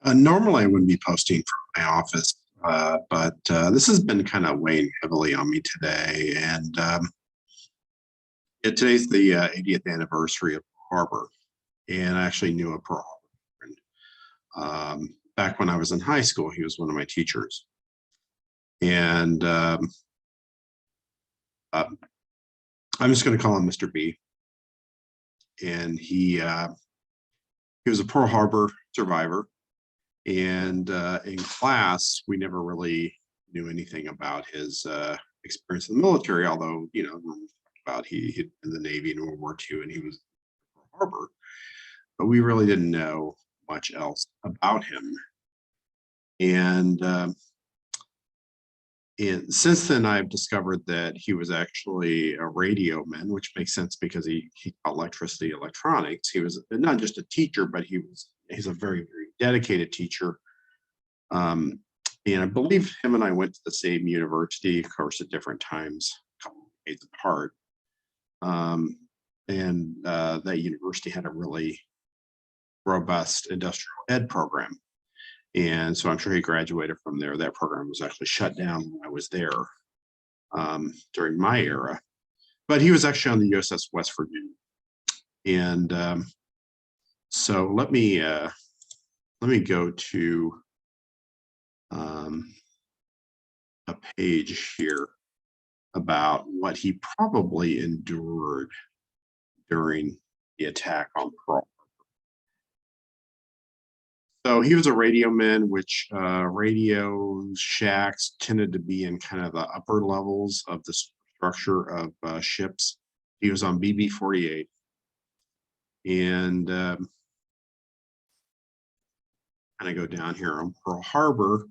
Normally, I wouldn't be posting from my office, but this has been kind of weighing heavily on me today. And today's the 80th anniversary of Pearl Harbor, and I actually knew a Pearl Harbor friend. Back when I was in high school, he was one of my teachers, and I'm just going to call him Mr. B. And he was a Pearl Harbor survivor. And in class, we never really knew anything about his experience in the military, although, about he'd been in the Navy in World War II and he was in Pearl Harbor, but we really didn't know much else about him. And since then, I've discovered that he was actually a radio man, which makes sense because he taught electricity, electronics. He was not just a teacher, but he's a very, very dedicated teacher. And I believe him and I went to the same university, of course, at different times, a couple of days apart. And that university had a really robust industrial ed program. And so I'm sure he graduated from there. That program was actually shut down when I was there during my era. But he was actually on the USS West Virginia. And so let me go to a page here about what he probably endured during the attack on Pearl Harbor. So he was a radio man, which radio shacks tended to be in kind of the upper levels of the structure of ships. He was on BB-48. And kind of go down here on Pearl Harbor.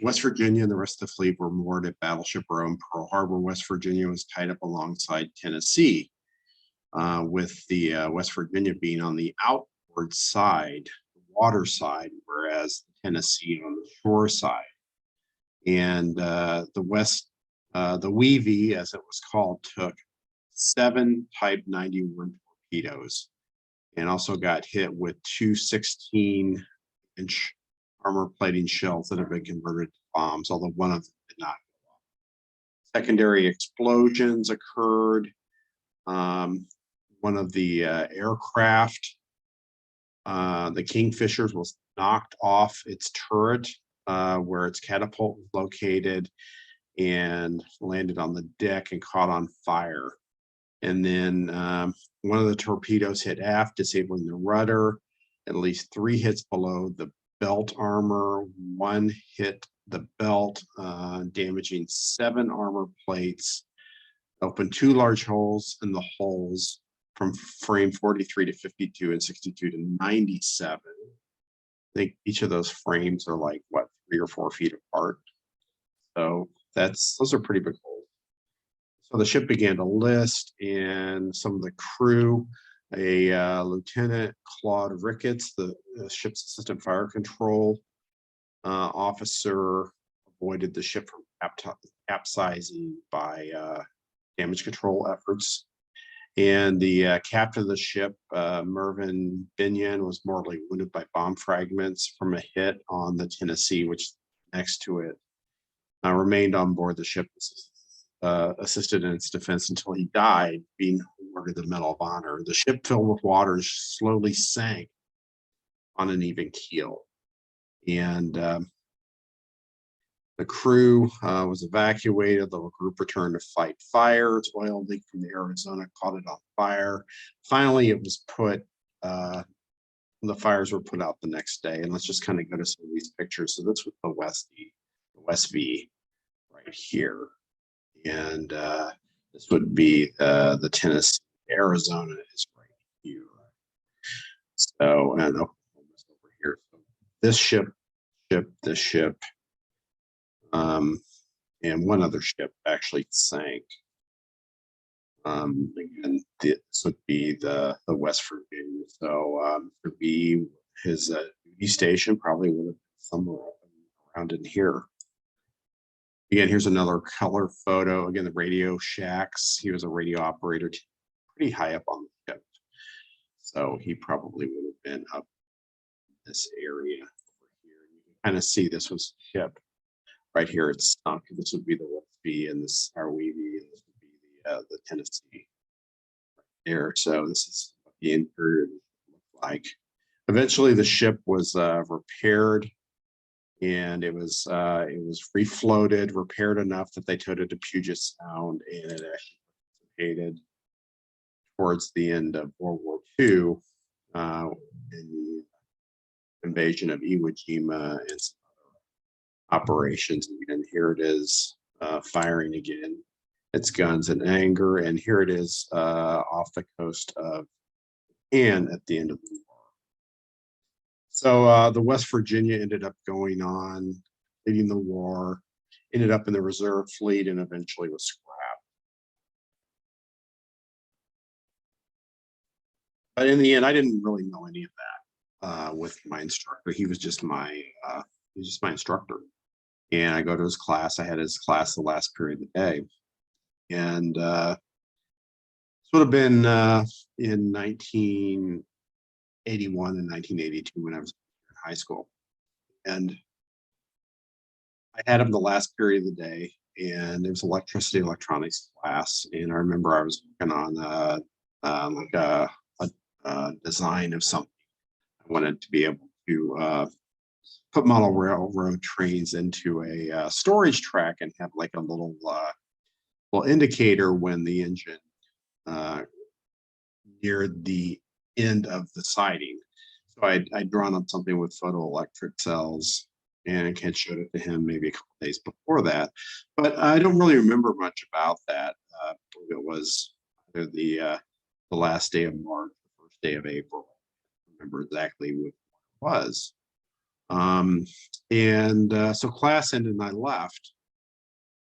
West Virginia and the rest of the fleet were moored at Battleship Row in Pearl Harbor. West Virginia was tied up alongside Tennessee, with the West Virginia being on the outward side, the water side, whereas Tennessee on the shore side. And the Weavy, as it was called, took 7 Type 91 torpedoes and also got hit with 2 16-inch armor plating shells that have been converted to bombs, although one of them did not go off. Secondary explosions occurred. One of the aircraft, the Kingfishers, was knocked off its turret where its catapult was located and landed on the deck and caught on fire. And then one of the torpedoes hit aft, disabling the rudder. At least 3 hits below the belt armor. 1 hit the belt, damaging 7 armor plates. Opened 2 large holes in the hulls from frame 43 to 52 and 62 to 97. I think each of those frames are like, 3 or 4 feet apart. So those are pretty big holes. So the ship began to list, and some of the crew, a Lieutenant Claude Ricketts, the ship's assistant fire control officer, avoided the ship from capsizing by damage control efforts. And the captain of the ship, Mervyn Binion, was mortally wounded by bomb fragments from a hit on the Tennessee, which next to it remained on board the ship, assisted in its defense until he died, being awarded the Medal of Honor. The ship, filled with water, slowly sank on an even keel. And the crew was evacuated. The group returned to fight fires. Oil leaked from the Arizona, caught it on fire. Finally, it was the fires were put out the next day. And let's just kind of go to some of these pictures. So this was the West V right here. And this would be the Tennessee. Arizona is right here. So, and Oklahoma's over here. So this ship, this ship, and one other ship actually sank. Again, this would be the West Virginia. So his duty station probably would have been somewhere around in here. Again, here's another color photo. Again, the radio shacks. He was a radio operator pretty high up on the ship. So he probably would have been up this area over here. You can kind of see this was ship right here. It's sunk. This would be the West B, and this our Weavy, and this would be the Tennessee there. So this is what the interior looked like. Eventually, the ship was repaired, and it was refloated, repaired enough that they towed it to Puget Sound, and it actually participated towards the end of World War II in the invasion of Iwo Jima and some other operations. And here it is firing again its guns in anger, and here it is off the coast of Japan at the end of the war. So the West Virginia ended up going on, leading the war, ended up in the reserve fleet, and eventually was scrapped. But in the end, I didn't really know any of that with my instructor. He was just my instructor, and I go to his class. I had his class the last period of the day, and this would have been in 1981 and 1982 when I was in high school, and I had him the last period of the day, and it was electricity electronics class, and I remember I was working on like a design of something. I wanted to be able to put model railroad trains into a storage track and have like a little indicator when the engine neared the end of the siding. So I'd drawn up something with photoelectric cells, and I had showed it to him maybe a couple days before that. But I don't really remember much about that. It was either the last day of March, the first day of April. I don't remember exactly what it was. So class ended and I left.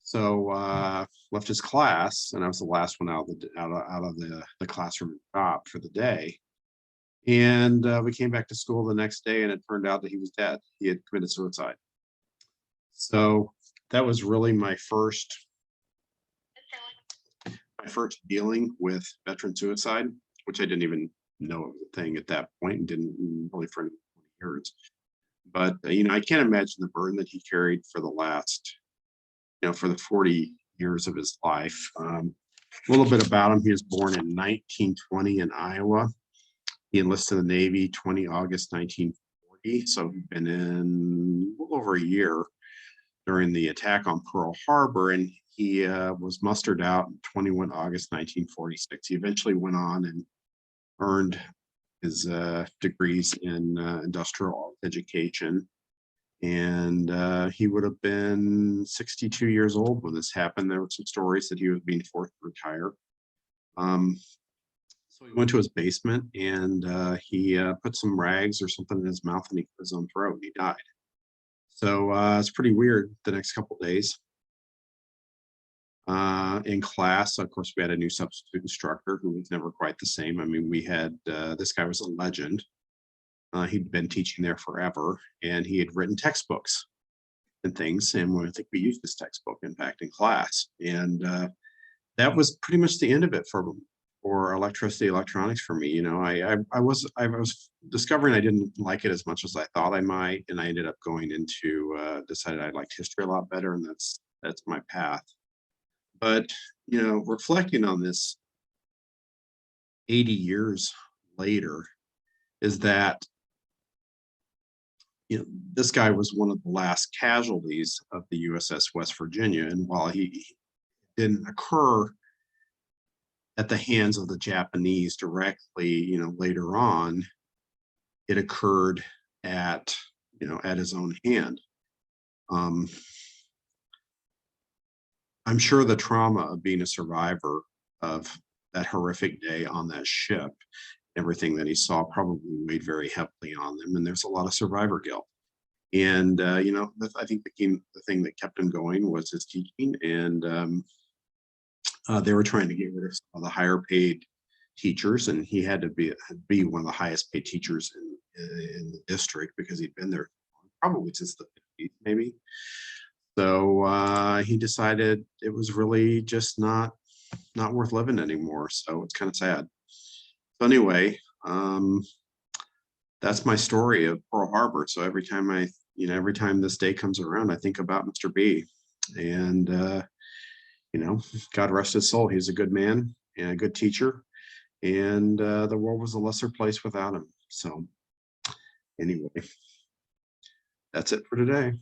So left his class, and I was the last one out of the classroom and shop for the day. And we came back to school the next day, and it turned out that he was dead. He had committed suicide. So that was really my first dealing with veteran suicide, which I didn't even know it was a thing at that point, and didn't really for 20 years. But I can't imagine the burden that he carried for the last, for the 40 years of his life. A little bit about him: he was born in 1920 in Iowa. He enlisted in the Navy 20 August 1940, so he'd been in a little over a year during the attack on Pearl Harbor, and he was mustered out 21 August 1946. He eventually went on and earned his degrees in industrial education, and he would have been 62 years old when this happened. There were some stories that he was being forced to retire. So he went to his basement, and he put some rags or something in his mouth, and he cut his own throat, and he died. So it's pretty weird the next couple of days. In class, of course, we had a new substitute instructor who was never quite the same. I mean, we had this guy was a legend. He'd been teaching there forever, and he had written textbooks and things. And I think we used this textbook, in fact, in class. And that was pretty much the end of it for electricity electronics for me. I was discovering I didn't like it as much as I thought I might, and I ended up going into decided I liked history a lot better, and that's my path. But reflecting on this 80 years later, is that this guy was one of the last casualties of the USS West Virginia, and while he didn't occur at the hands of the Japanese directly, later on, it occurred at his own hand. I'm sure the trauma of being a survivor of that horrific day on that ship, everything that he saw, probably weighed very heavily on them, and there's a lot of survivor guilt. And I think the thing that kept him going was his teaching, and they were trying to get rid of some of the higher paid teachers, and he had to be one of the highest paid teachers in the district because he'd been there probably since the 50s, maybe. So he decided it was really just not worth living anymore. So it's kind of sad. So anyway, that's my story of Pearl Harbor. So every time every time this day comes around, I think about Mr. B. And God rest his soul. He's a good man and a good teacher, and the world was a lesser place without him. So anyway, that's it for today.